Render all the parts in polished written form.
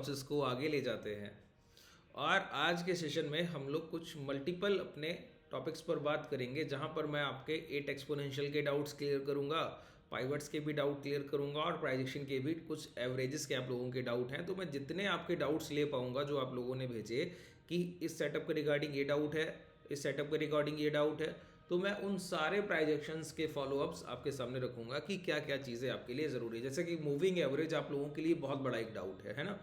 Process को आगे ले जाते हैं। और आज के सेशन में हम लोग कुछ मल्टीपल अपने टॉपिक्स पर बात करेंगे, जहां पर मैं आपके 8 एक्सपोनेंशियल के डाउट्स क्लियर करूंगा, पाइवट्स के भी डाउट क्लियर करूंगा और प्राइजेक्शन के भी कुछ एवरेजेस के आप लोगों के डाउट हैं। तो मैं जितने आपके डाउट्स ले पाऊंगा जो आप लोगों ने भेजे कि इस सेटअप के रिगार्डिंग ये डाउट है, इस सेटअप के रिगार्डिंग ये डाउट है, तो मैं उन सारे प्राइजेक्शंस के फॉलोअप्स आपके सामने रखूंगा कि क्या क्या चीज़ें आपके लिए ज़रूरी है। जैसे कि मूविंग एवरेज आप लोगों के लिए बहुत बड़ा एक डाउट है ना।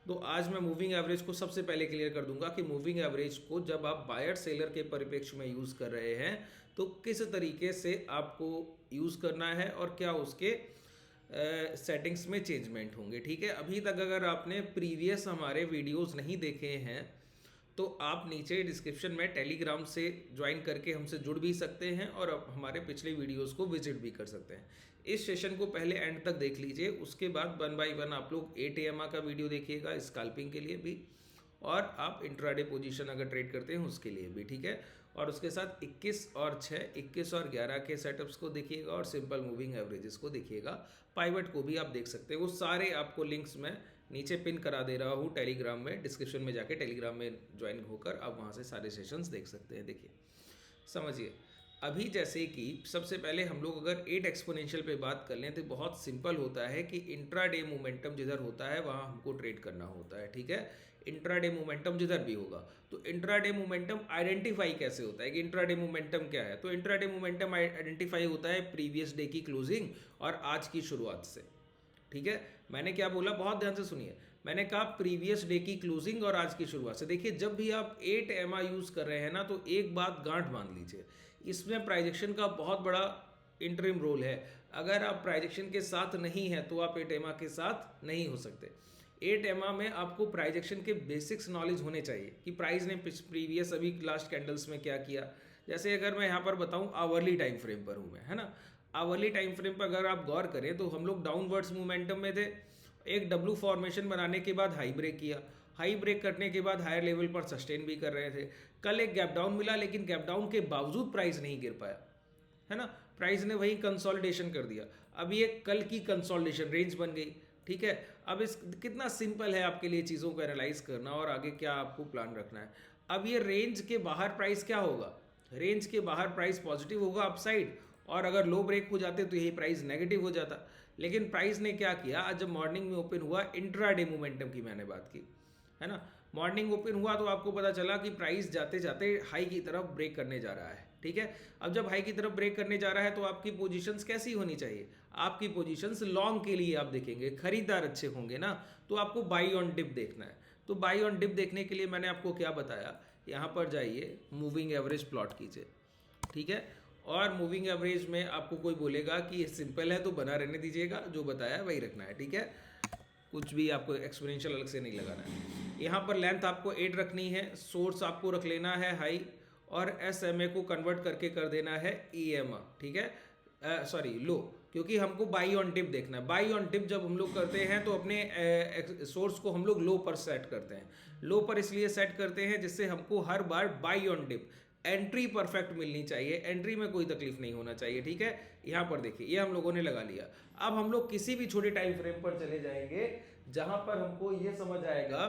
तो आज मैं मूविंग एवरेज को सबसे पहले क्लियर कर दूंगा कि मूविंग एवरेज को जब आप बायर सेलर के परिप्रेक्ष्य में यूज़ कर रहे हैं तो किस तरीके से आपको यूज़ करना है और क्या उसके सेटिंग्स में चेंजमेंट होंगे। ठीक है, अभी तक अगर आपने प्रीवियस हमारे वीडियोस नहीं देखे हैं तो आप नीचे डिस्क्रिप्शन में टेलीग्राम से ज्वाइन करके हमसे जुड़ भी सकते हैं और आप हमारे पिछले वीडियोस को विजिट भी कर सकते हैं। इस सेशन को पहले एंड तक देख लीजिए, उसके बाद 1 बाय 1 आप लोग 8 AMA का वीडियो देखिएगा स्कैल्पिंग के लिए भी, और आप इंट्राडे पोजीशन अगर ट्रेड करते हैं उसके लिए भी। ठीक है, और उसके साथ 21 और 6, 21 और 11 के सेटअप्स को देखिएगा और सिंपल मूविंग एवरेजेस को देखिएगा। पाइवट को भी आप देख सकते हैं, वो सारे आपको लिंक्स में नीचे पिन करा दे रहा हूँ टेलीग्राम में। डिस्क्रिप्शन में जाके टेलीग्राम में ज्वाइन होकर आप वहाँ से सारे सेशंस देख सकते हैं। देखिए समझिए, अभी जैसे कि सबसे पहले हम लोग अगर 8 एक्सपोनेंशियल पे बात कर लें तो बहुत सिंपल होता है कि इंट्राडे मोमेंटम जिधर होता है वहाँ हमको ट्रेड करना होता है। ठीक है, इंट्राडे मोमेंटम जिधर भी होगा तो इंट्राडे मोमेंटम आइडेंटिफाई कैसे होता है कि इंट्राडे मोमेंटम क्या है। तो इंट्राडे मोमेंटम आइडेंटिफाई होता है प्रीवियस डे की क्लोजिंग और आज की शुरुआत से। ठीक है, मैंने क्या बोला, बहुत ध्यान से सुनिए। मैंने कहा प्रीवियस डे की क्लोजिंग और आज की शुरुआत से। देखिए जब भी आप 8 एमा यूज कर रहे हैं ना तो एक बात गांठ बांध लीजिए, इसमें प्राइजेक्शन का बहुत बड़ा इंटरिम रोल है। अगर आप प्राइजेक्शन के साथ नहीं है तो आप 8 एमा के साथ नहीं हो सकते। 8 एमा में आपको प्राइजेक्शन के बेसिक्स नॉलेज होने चाहिए कि प्राइस ने प्रीवियस अभी लास्ट कैंडल्स में क्या किया। जैसे अगर मैं यहाँ पर बताऊँ आवरली टाइम फ्रेम पर हूँ मैं, है ना। आवरली टाइम फ्रेम पर अगर आप गौर करें तो हम लोग डाउनवर्ड्स मोमेंटम में थे। एक डब्लू फॉर्मेशन बनाने के बाद हाई ब्रेक किया, हाई ब्रेक करने के बाद हायर लेवल पर सस्टेन भी कर रहे थे। कल एक गैप डाउन मिला लेकिन गैप डाउन के बावजूद प्राइस नहीं गिर पाया, है ना। प्राइस ने वही कंसोलिडेशन कर दिया। अब ये कल की कंसोलिडेशन रेंज बन गई। ठीक है, अब इस कितना सिंपल है आपके लिए चीज़ों को एनालाइज करना और आगे क्या आपको प्लान रखना है। अब ये रेंज के बाहर प्राइस क्या होगा, रेंज के बाहर प्राइस पॉजिटिव होगा अपसाइड, और अगर लो ब्रेक हो जाते तो यही प्राइस नेगेटिव हो जाता। लेकिन प्राइस ने क्या किया, आज जब मॉर्निंग में ओपन हुआ, इंट्राडे मोमेंटम की मैंने बात की, है ना। मॉर्निंग ओपन हुआ तो आपको पता चला कि प्राइस जाते जाते हाई की तरफ ब्रेक करने जा रहा है। ठीक है, अब जब हाई की तरफ ब्रेक करने जा रहा है तो आपकी पोजीशंस कैसी होनी चाहिए, आपकी पोजीशंस लॉन्ग के लिए आप देखेंगे, खरीदार अच्छे होंगे ना, तो आपको बाई ऑन डिप देखना है। तो बाई ऑन डिप देखने के लिए मैंने आपको क्या बताया, यहाँ पर जाइए मूविंग एवरेज प्लॉट कीजिए। ठीक है, और मूविंग एवरेज में आपको कोई बोलेगा कि ये सिंपल है तो बना रहने दीजिएगा, जो बताया वही रखना है। ठीक है, कुछ भी आपको एक्सपोनेंशियल अलग से नहीं लगाना है। यहाँ पर लेंथ आपको 8 रखनी है, सोर्स आपको रख लेना है हाई, और SMA को कन्वर्ट करके कर देना है EMA। ठीक है, सॉरी लो, क्योंकि हमको बाई ऑन डिप देखना है। बाई ऑन डिप जब हम लोग करते हैं तो अपने सोर्स को हम लोग लो पर सेट करते हैं। लो पर इसलिए सेट करते हैं जिससे हमको हर बार buy on dip entry perfect मिलनी चाहिए, एंट्री में कोई तकलीफ नहीं होना चाहिए। ठीक है, यहाँ पर देखिए ये हम लोगों ने लगा लिया। अब हम लोग किसी भी छोटे टाइम फ्रेम पर चले जाएंगे जहां पर हमको ये समझ आएगा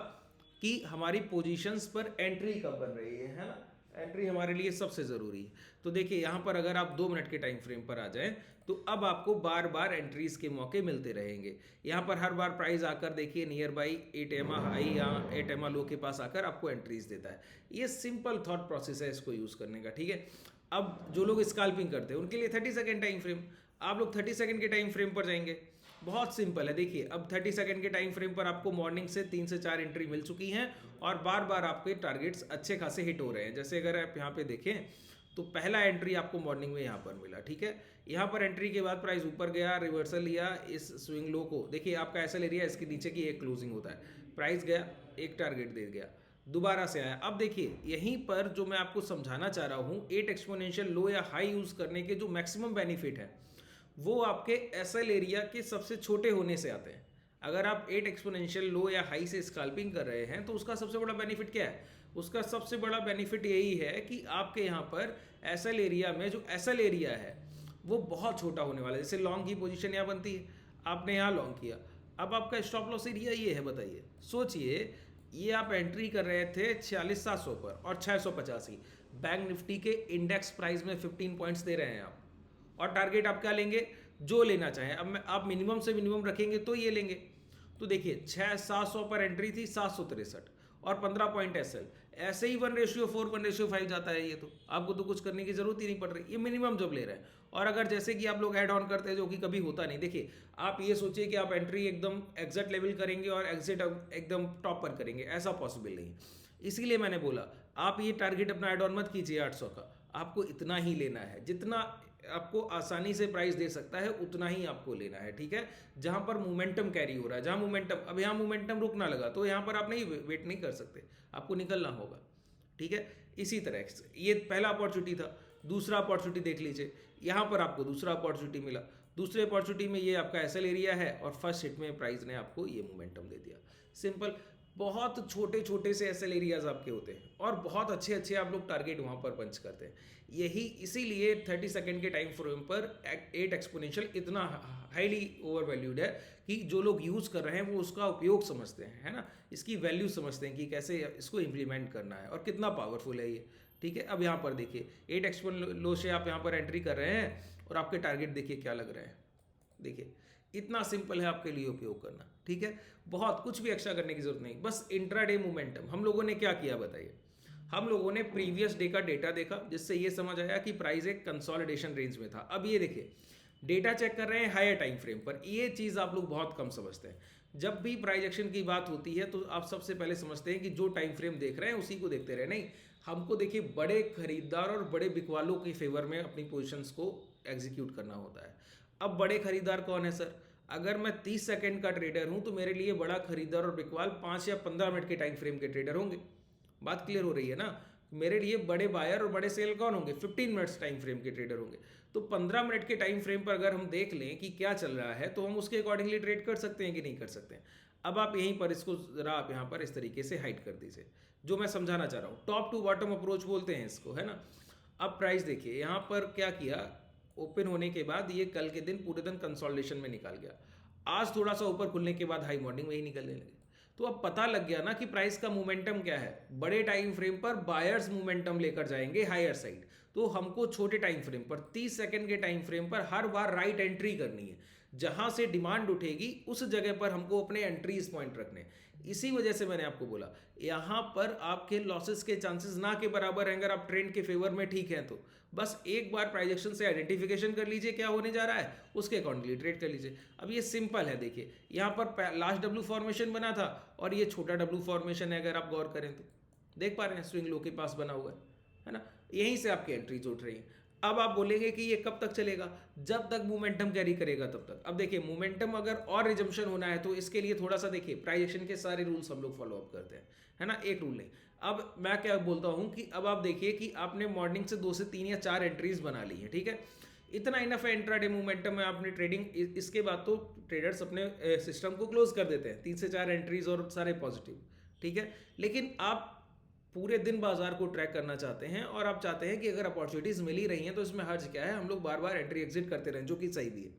कि हमारी पोजीशंस पर एंट्री कब बन रही है ना। एंट्री हमारे लिए सबसे ज़रूरी है। तो देखिए यहाँ पर अगर आप 2 मिनट के टाइम फ्रेम पर आ जाएं तो अब आपको बार बार एंट्रीज के मौके मिलते रहेंगे। यहाँ पर हर बार प्राइस आकर देखिए नियर बाई 8 एमा हाई या 8 एमा लो के पास आकर आपको एंट्रीज देता है। ये सिंपल थॉट प्रोसेस है इसको यूज़ करने का। ठीक है, अब जो लोग स्कैल्पिंग करते हैं उनके लिए 30 सेकेंड टाइम फ्रेम, आप लोग 30 सेकेंड के टाइम फ्रेम पर जाएंगे। बहुत सिंपल है, देखिए अब 30 सेकंड के टाइम फ्रेम पर आपको मॉर्निंग से 3 से 4 एंट्री मिल चुकी हैं और बार बार आपके टारगेट्स अच्छे खासे हिट हो रहे हैं। जैसे अगर आप यहाँ पे देखें तो पहला एंट्री आपको मॉर्निंग में यहाँ पर मिला। ठीक है, यहाँ पर एंट्री के बाद प्राइस ऊपर गया, रिवर्सल लिया इस स्विंग लो को, देखिए आपका ऐसा ले लिया, इसके नीचे की एक क्लोजिंग होता है, प्राइस गया, एक टारगेट दे गया, दोबारा से आया। अब देखिए यहीं पर जो मैं आपको समझाना चाह रहा हूँ, 8 एक्सपोनेंशियल लो या हाई यूज़ करने के जो मैक्सिमम बेनिफिट है वो आपके SL एरिया के सबसे छोटे होने से आते हैं। अगर आप 8 एक्सपोनेंशियल लो या हाई से स्कैल्पिंग कर रहे हैं तो उसका सबसे बड़ा बेनिफिट क्या है, उसका सबसे बड़ा बेनिफिट यही है कि आपके यहाँ पर SL एरिया में जो SL एरिया है वो बहुत छोटा होने वाला है। जैसे लॉन्ग की पोजीशन यहाँ बनती है, आपने यहाँ लॉन्ग किया, अब आपका स्टॉप लॉस एरिया ये है, बताइए, सोचिए, ये आप एंट्री कर रहे थे 46,700 पर और 685, बैंक निफ्टी के इंडेक्स प्राइस में 15 पॉइंट्स दे रहे हैं आप, और टारगेट आप क्या लेंगे, जो लेना चाहें। अब मैं आप मिनिमम से मिनिमम रखेंगे तो ये लेंगे। तो देखिए 6,700 पर एंट्री थी, 763 और 15 पॉइंट एसएल, ऐसे ही 1:4 1:5 जाता है। ये तो आपको तो कुछ करने की जरूरत ही नहीं पड़ रही, ये मिनिमम जब ले रहे हैं। और अगर जैसे कि आप लोग ऐड ऑन करते हैं, जो कि कभी होता नहीं, देखिए आप ये सोचिए कि आप एंट्री एकदम एग्जिट लेवल करेंगे और एग्जिट एकदम टॉप पर करेंगे, ऐसा पॉसिबल नहीं। इसीलिए मैंने बोला आप ये टारगेट अपना ऐड ऑन मत कीजिए 800 का, आपको इतना ही लेना है, जितना आपको आसानी से प्राइस दे सकता है उतना ही आपको लेना है, ठीक है। जहां पर मोमेंटम कैरी हो रहा है, जहां मोमेंटम, अब यहाँ मोमेंटम रुकना लगा तो यहाँ पर आप नहीं वेट नहीं कर सकते, आपको निकलना होगा, ठीक है। इसी तरह ये पहला अपॉर्चुनिटी था। दूसरा अपॉर्चुनिटी देख लीजिए, यहाँ पर आपको दूसरा अपॉर्चुनिटी मिला। दूसरे अपॉर्चुनिटी में ये आपका एसएल एरिया है और फर्स्ट हिट में प्राइस ने आपको ये मोमेंटम दे दिया। सिंपल, बहुत छोटे छोटे से एसएल एरियाज आपके होते हैं और बहुत अच्छे अच्छे आप लोग टारगेट वहाँ पर पंच करते हैं। यही इसीलिए 30 सेकंड के टाइम फ्रेम पर 8 एक्सपोनेंशियल इतना हाईली ओवर वैल्यूड है कि जो लोग यूज़ कर रहे हैं वो उसका उपयोग समझते हैं, है ना, इसकी वैल्यू समझते हैं कि कैसे इसको इम्प्लीमेंट करना है और कितना पावरफुल है ये, ठीक है। अब यहाँ पर देखिए 8 एक्सपोनेंशियल लो से आप यहाँ पर एंट्री कर रहे हैं और आपके टारगेट देखिए क्या लग रहे हैं, देखिए इतना सिंपल है आपके लिए उपयोग करना, ठीक है। बहुत कुछ भी एक्स्ट्रा करने की जरूरत नहीं, बस इंट्राडे मोमेंटम। हम लोगों ने क्या किया बताइए, हम लोगों ने प्रीवियस डे का डेटा देखा, जिससे ये समझ आया कि प्राइस एक कंसोलिडेशन रेंज में था। अब ये देखिए डेटा चेक कर रहे हैं हायर टाइम फ्रेम पर, ये चीज़ आप लोग बहुत कम समझते हैं। जब भी प्राइस एक्शन की बात होती है तो आप सबसे पहले समझते हैं कि जो टाइम फ्रेम देख रहे हैं उसी को देखते रहे, नहीं, हमको देखिए बड़े खरीदार और बड़े बिकवालों के फेवर में अपनी पोजिशंस को एग्जीक्यूट करना होता है। अब बड़े खरीदार कौन है सर, अगर मैं 30 सेकंड का ट्रेडर हूं तो मेरे लिए बड़ा खरीदार और बिकवाल 5 या 15 मिनट के टाइम फ्रेम के ट्रेडर होंगे। बात क्लियर हो रही है ना, मेरे लिए बड़े बायर और बड़े सेल कौन होंगे, 15 मिनट्स टाइम फ्रेम के ट्रेडर होंगे। तो 15 मिनट के टाइम फ्रेम पर अगर हम देख लें कि क्या चल रहा है तो हम उसके अकॉर्डिंगली ट्रेड कर सकते हैं कि नहीं कर सकते हैं। अब आप यहीं पर इसको जरा आप यहाँ पर इस तरीके से हाइड कर दीजिए, जो मैं समझाना चाह रहा हूँ, टॉप टू बॉटम अप्रोच बोलते हैं इसको, है ना। अब प्राइस देखिए यहाँ पर क्या किया, ओपन होने के बाद ये कल के दिन पूरे दिन कंसोलिडेशन में निकाल गया, आज थोड़ा सा ऊपर खुलने के बाद हाई मॉर्निंग में ही निकलने लगे। तो अब पता लग गया ना कि प्राइस का मोमेंटम क्या है, बड़े टाइम फ्रेम पर बायर्स मोमेंटम लेकर जाएंगे हायर साइड, तो हमको छोटे टाइम फ्रेम पर 30 सेकंड के टाइम फ्रेम पर हर बार राइट एंट्री करनी है। जहां से डिमांड उठेगी उस जगह पर हमको अपने एंट्रीज पॉइंट रखने। इसी वजह से मैंने आपको बोला यहां पर आपके लॉसेस के चांसेस ना के बराबर हैं, अगर आप ट्रेंड के फेवर में ठीक हैं तो। बस एक बार प्राइजेक्शन से आइडेंटिफिकेशन कर लीजिए क्या होने जा रहा है, उसके अकॉर्डिंगली ट्रेड कर लीजिए। अब ये सिंपल है, देखिए यहाँ पर लास्ट डब्ल्यू फॉर्मेशन बना था और ये छोटा डब्ल्यू फॉर्मेशन है, अगर आप गौर करें तो देख पा रहे हैं स्विंग लो के पास बना हुआ है ना, यहीं से आपकी एंट्रीज उठ रही है। अब आप बोलेंगे कि ये कब तक चलेगा, जब तक मोमेंटम कैरी करेगा तब तक। अब देखिए मोमेंटम अगर और रिजम्पशन होना है तो इसके लिए थोड़ा सा देखिए प्राइस एक्शन के सारे रूल्स हम लोग फॉलो अप करते हैं, है ना, एक रूल नहीं। अब मैं क्या बोलता हूं कि अब आप देखिए कि आपने मॉर्निंग से 2 से 3 या 4 एंट्रीज बना ली है, ठीक है, इतना इनफ है इंट्राडे मोमेंटम में आपने ट्रेडिंग। इसके बाद तो ट्रेडर्स अपने सिस्टम को क्लोज कर देते हैं, 3 से 4 एंट्रीज और सारे पॉजिटिव, ठीक है। लेकिन आप पूरे दिन बाजार को ट्रैक करना चाहते हैं और आप चाहते हैं कि अगर अपॉर्चुनिटीज मिल ही रही हैं तो इसमें हर्ज क्या है, हम लोग बार बार एंट्री एग्जिट करते रहें, जो कि सही भी है,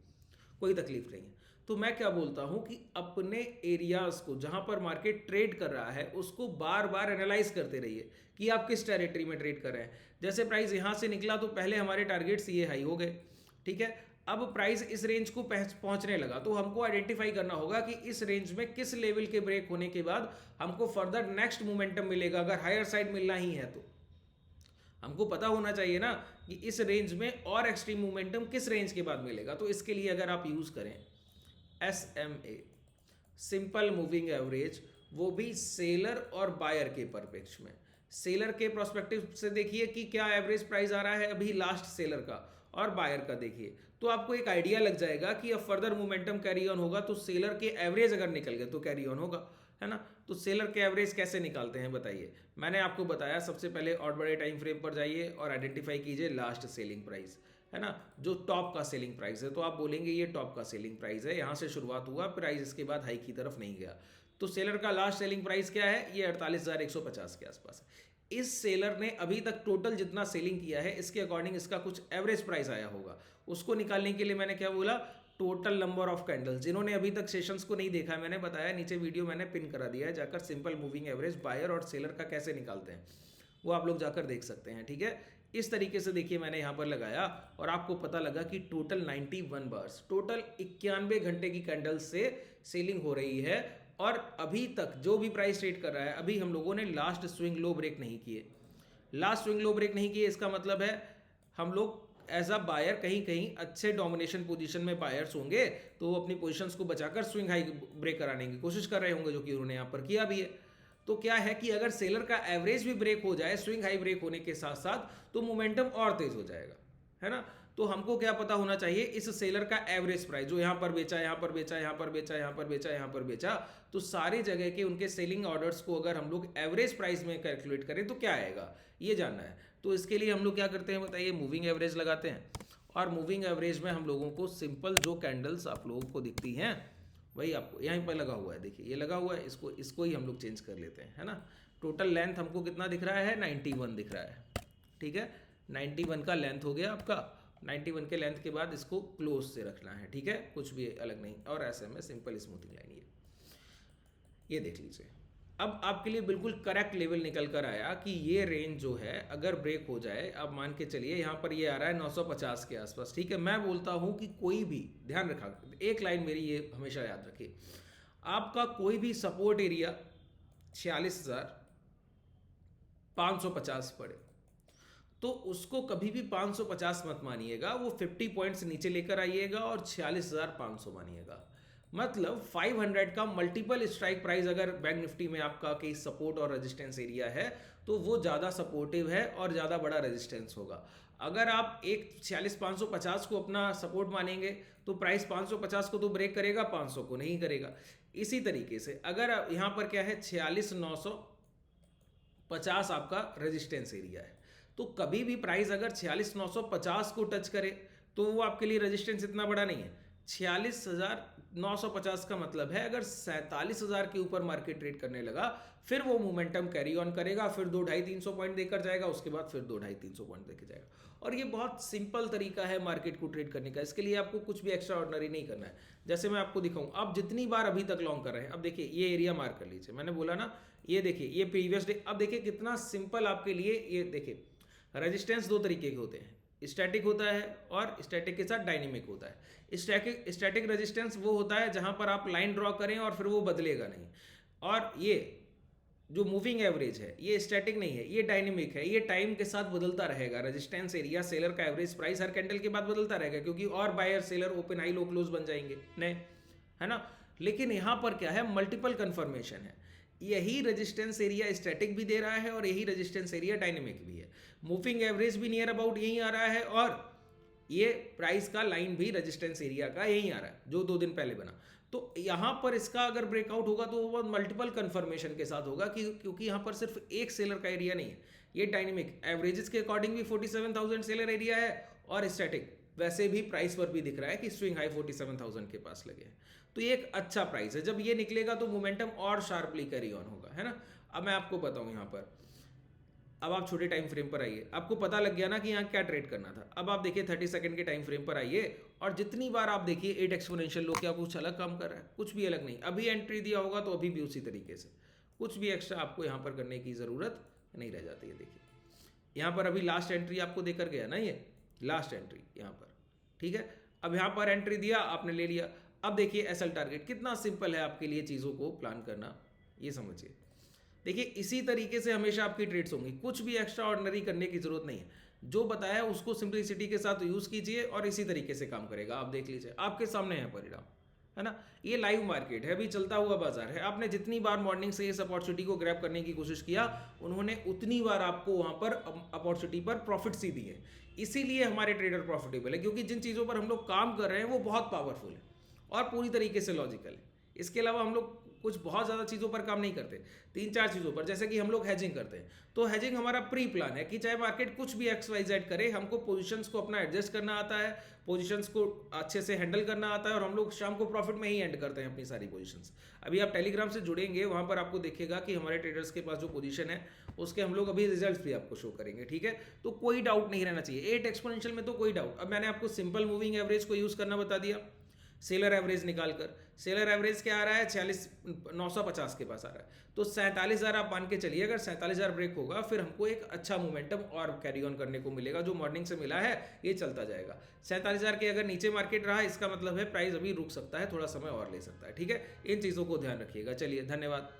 कोई तकलीफ नहीं है। तो मैं क्या बोलता हूं कि अपने एरियाज को जहां पर मार्केट ट्रेड कर रहा है उसको बार बार एनालाइज करते रहिए कि आप किस टेरिटरी में ट्रेड कर रहे हैं। जैसे प्राइस यहां से निकला तो पहले हमारे टारगेट्स ये हाई हो गए, ठीक है। अब प्राइस इस रेंज को पहुंचने लगा तो हमको आइडेंटिफाई करना होगा कि इस रेंज में किस लेवल के ब्रेक होने के बाद हमको फर्दर नेक्स्ट मोमेंटम मिलेगा। अगर हायर साइड मिलना ही है तो हमको पता होना चाहिए ना कि इस रेंज में और एक्सट्रीम मोमेंटम किस रेंज के बाद मिलेगा। तो इसके लिए अगर आप यूज करें SMA, सिंपल मूविंग एवरेज, वो भी सेलर और बायर के परपेक्ष में। सेलर के प्रोस्पेक्टिव से देखिए कि क्या एवरेज प्राइस आ रहा है अभी लास्ट सेलर का, और बायर का देखिए, तो आपको एक आइडिया लग जाएगा कि अब फर्दर मोमेंटम कैरी ऑन होगा तो सेलर के एवरेज अगर निकल गए तो कैरी ऑन होगा, है ना। तो सेलर के एवरेज कैसे निकालते हैं बताइए, मैंने आपको बताया सबसे पहले और बड़े टाइम फ्रेम पर जाइए और आइडेंटिफाई कीजिए लास्ट सेलिंग प्राइस, है ना, जो टॉप का सेलिंग प्राइस है। तो आप बोलेंगे ये टॉप का सेलिंग प्राइस है, यहाँ से शुरुआत हुआ, प्राइस इसके बाद हाई की तरफ नहीं गया, तो सेलर का लास्ट सेलिंग प्राइस क्या है, ये 48,150 के आसपास है। इस सेलर ने अभी तक टोटल जितना सेलिंग किया है इसके अकॉर्डिंग इसका कुछ एवरेज प्राइस आया होगा, उसको निकालने के लिए मैंने क्या बोला, टोटल नंबर ऑफ कैंडल्स। जिन्होंने अभी तक सेशंस को नहीं देखा है, मैंने बताया नीचे वीडियो मैंने पिन करा दिया है, जाकर सिंपल मूविंग एवरेज बायर और सेलर का कैसे निकालते हैं वो आप लोग जाकर देख सकते हैं। ठीक है, इस तरीके से देखिए मैंने यहाँ पर लगाया और आपको पता लगा कि टोटल 91 बार्स, टोटल 91 घंटे की कैंडल्स से सेलिंग हो रही है। और अभी तक जो भी प्राइस ट्रेड कर रहा है, अभी हम लोगों ने लास्ट स्विंग लो ब्रेक नहीं किए। लास्ट स्विंग लो ब्रेक नहीं किए, इसका मतलब है हम लोग एज अ बायर कहीं कहीं अच्छे डोमिनेशन पोजीशन में बायर्स होंगे तो वो अपनी पोजीशंस को बचाकर स्विंग हाई ब्रेक कराने की कोशिश कर रहे होंगे, जो कि उन्होंने यहाँ पर किया भी है। तो क्या है कि अगर सेलर का एवरेज भी ब्रेक हो जाए स्विंग हाई ब्रेक होने के साथ साथ, तो मोमेंटम और तेज हो जाएगा, है ना। तो हमको क्या पता होना चाहिए, इस सेलर का एवरेज प्राइस जो यहाँ पर बेचा, यहाँ पर बेचा, यहाँ पर बेचा, यहाँ पर बेचा, यहाँ पर बेचा, तो सारी जगह के उनके सेलिंग ऑर्डर्स को अगर हम लोग एवरेज प्राइस में कैलकुलेट करें तो क्या आएगा, ये जानना है। तो इसके लिए हम लोग क्या करते हैं बताइए, मूविंग एवरेज लगाते हैं। और मूविंग एवरेज में हम लोगों को सिंपल जो कैंडल्स आप लोगों को दिखती हैं वही आपको यहीं पर लगा हुआ है, देखिए ये लगा हुआ है, इसको ही हम लोग चेंज कर लेते हैं, है ना। टोटल लेंथ हमको कितना दिख रहा है, 91 दिख रहा है। ठीक है, 91 का लेंथ हो गया आपका। 91 के लेंथ के बाद इसको क्लोज से रखना है, ठीक है, कुछ भी अलग नहीं। और ऐसे में सिंपल स्मूथिंग लाइन ये देख लीजिए। अब आपके लिए बिल्कुल करेक्ट लेवल निकल कर आया कि ये रेंज जो है अगर ब्रेक हो जाए, अब मान के चलिए यहाँ पर ये आ रहा है 950 के आसपास। ठीक है, मैं बोलता हूँ कि कोई भी, ध्यान रखा, एक लाइन मेरी ये हमेशा याद रखिए, आपका कोई भी सपोर्ट एरिया 46,550 पड़े तो उसको कभी भी 550 मत मानिएगा, वो 50 पॉइंट्स नीचे लेकर आइएगा और 46,500 मानिएगा। मतलब 500 का मल्टीपल स्ट्राइक प्राइस अगर बैंक निफ्टी में आपका कई सपोर्ट और रेजिस्टेंस एरिया है तो वो ज़्यादा सपोर्टिव है और ज़्यादा बड़ा रेजिस्टेंस होगा। अगर आप एक 46,550 को अपना सपोर्ट मानेंगे तो प्राइस 550 को तो ब्रेक करेगा, 500 को नहीं करेगा। इसी तरीके से अगर यहाँ पर क्या है 46,950 आपका रेजिस्टेंस एरिया है, तो कभी भी प्राइस अगर 46,950 को टच करे तो वो आपके लिए रेजिस्टेंस इतना बड़ा नहीं है। 46,950 का मतलब है अगर 47,000 के ऊपर मार्केट ट्रेड करने लगा फिर वो मोमेंटम कैरी ऑन करेगा, फिर 2-2.5-300 पॉइंट देकर जाएगा, उसके बाद फिर 2-2.5-300 पॉइंट देकर जाएगा। और ये बहुत सिंपल तरीका है मार्केट को ट्रेड करने का। इसके लिए आपको कुछ भी एक्स्ट्रा ऑर्डिनरी नहीं करना है। जैसे मैं आपको दिखाऊं, आप जितनी बार अभी तक लॉन्ग कर रहे हैं, अब देखिए ये एरिया मार्क कर लीजिए, मैंने बोला ना, ये देखिए ये प्रीवियस डे। अब देखिए कितना सिंपल आपके लिए, ये देखिए रेजिस्टेंस दो तरीके के होते हैं, स्टैटिक होता है और स्टैटिक के साथ डायनेमिक होता है। स्टैटिक रेजिस्टेंस वो होता है जहां पर आप लाइन ड्रॉ करें और फिर वो बदलेगा नहीं। और ये जो मूविंग एवरेज है ये स्टैटिक नहीं है, ये डायनेमिक है, ये टाइम के साथ बदलता रहेगा। रेजिस्टेंस एरिया, सेलर का एवरेज प्राइस हर कैंडल के बाद बदलता रहेगा, क्योंकि और buyer seller open high low close बन जाएंगे नए, है ना। लेकिन यहाँ पर क्या है, मल्टीपल कंफर्मेशन है। यही रेजिस्टेंस एरिया स्टैटिक भी दे रहा है और यही रेजिस्टेंस एरिया डायनेमिक भी है। मूविंग एवरेज भी नियर अबाउट यही आ रहा है और ये प्राइस का लाइन भी रेजिस्टेंस एरिया का यही आ रहा है जो 2 दिन पहले बना। तो यहाँ पर इसका अगर ब्रेकआउट होगा तो वो मल्टीपल कंफर्मेशन के साथ होगा, क्योंकि यहाँ पर सिर्फ एक सेलर का एरिया नहीं है, ये डायनेमिक एवरेजेस के अकॉर्डिंग भी 47,000 सेलर एरिया है और स्टैटिक वैसे भी प्राइस पर भी दिख रहा है कि स्विंग हाई 47,000 के पास लगे हैं। तो ये एक अच्छा प्राइस है। जब ये निकलेगा तो मोमेंटम और शार्पली कैरी ऑन होगा, है ना। अब मैं आपको बताऊं यहाँ पर, अब आप छोटे टाइम फ्रेम पर आइए, आपको पता लग गया ना कि यहाँ क्या ट्रेड करना था। अब आप देखिए 30 सेकंड के टाइम फ्रेम पर आइए और जितनी बार आप देखिए 8 एक्सपोनेंशियल लो क्या कुछ अलग काम कर रहा है, कुछ भी अलग नहीं। अभी एंट्री दिया होगा तो अभी भी उसी तरीके से, कुछ भी एक्स्ट्रा आपको यहाँ पर करने की ज़रूरत नहीं रह जाती है। देखिए यहाँ पर अभी लास्ट एंट्री आपको देकर गया ना, ये लास्ट एंट्री यहाँ पर, ठीक है। अब यहाँ पर एंट्री दिया, आपने ले लिया। अब देखिए एसएल टारगेट, कितना सिंपल है आपके लिए चीज़ों को प्लान करना, ये समझिए। देखिए इसी तरीके से हमेशा आपकी ट्रेड्स होंगी, कुछ भी एक्स्ट्रा ऑर्डिनरी करने की जरूरत नहीं है। जो बताया उसको सिंप्लिसिटी के साथ यूज़ कीजिए और इसी तरीके से काम करेगा। आप देख लीजिए, आपके सामने है परिणाम, है ना। ये लाइव मार्केट है, अभी चलता हुआ बाजार है। आपने जितनी बार मॉर्निंग से इस अपॉर्चुनिटी को ग्रैब करने की कोशिश किया, उन्होंने उतनी बार आपको वहाँ पर अपॉर्चुनिटी पर प्रॉफिट्स ही दिए। इसीलिए हमारे ट्रेडर प्रॉफिटेबल है, क्योंकि जिन चीज़ों पर हम लोग काम कर रहे हैं वो बहुत पावरफुल है और पूरी तरीके से लॉजिकल है। इसके अलावा हम लोग कुछ बहुत ज़्यादा चीज़ों पर काम नहीं करते, 3-4 चीज़ों पर। जैसे कि हम लोग हैजिंग करते हैं, तो हैजिंग हमारा प्री प्लान है कि चाहे मार्केट कुछ भी XYZ करे, हमको पोजीशंस को अपना एडजस्ट करना आता है, पोजीशंस को अच्छे से हैंडल करना आता है और हम लोग शाम को प्रॉफिट में ही एंड करते हैं अपनी सारी पोजीशंस। अभी आप टेलीग्राम से जुड़ेंगे, वहाँ पर आपको दिखेगा कि हमारे ट्रेडर्स के पास जो पोजीशन है उसके हम लोग अभी रिजल्ट भी आपको शो करेंगे, ठीक है। तो कोई डाउट नहीं रहना चाहिए 8 एक्सपोनेंशियल में, तो कोई डाउट। अब मैंने आपको सिंपल मूविंग एवरेज को यूज़ करना बता दिया, सेलर एवरेज निकाल कर। सेलर एवरेज क्या आ रहा है, 46,950 के पास आ रहा है। तो 47,000 आप मान के चलिए, अगर 47,000 ब्रेक होगा फिर हमको एक अच्छा मोमेंटम और कैरी ऑन करने को मिलेगा। जो मॉर्निंग से मिला है ये चलता जाएगा। 47,000 के अगर नीचे मार्केट रहा, इसका मतलब है प्राइस अभी रुक सकता है, थोड़ा समय और ले सकता है। ठीक है, इन चीज़ों को ध्यान रखिएगा। चलिए, धन्यवाद।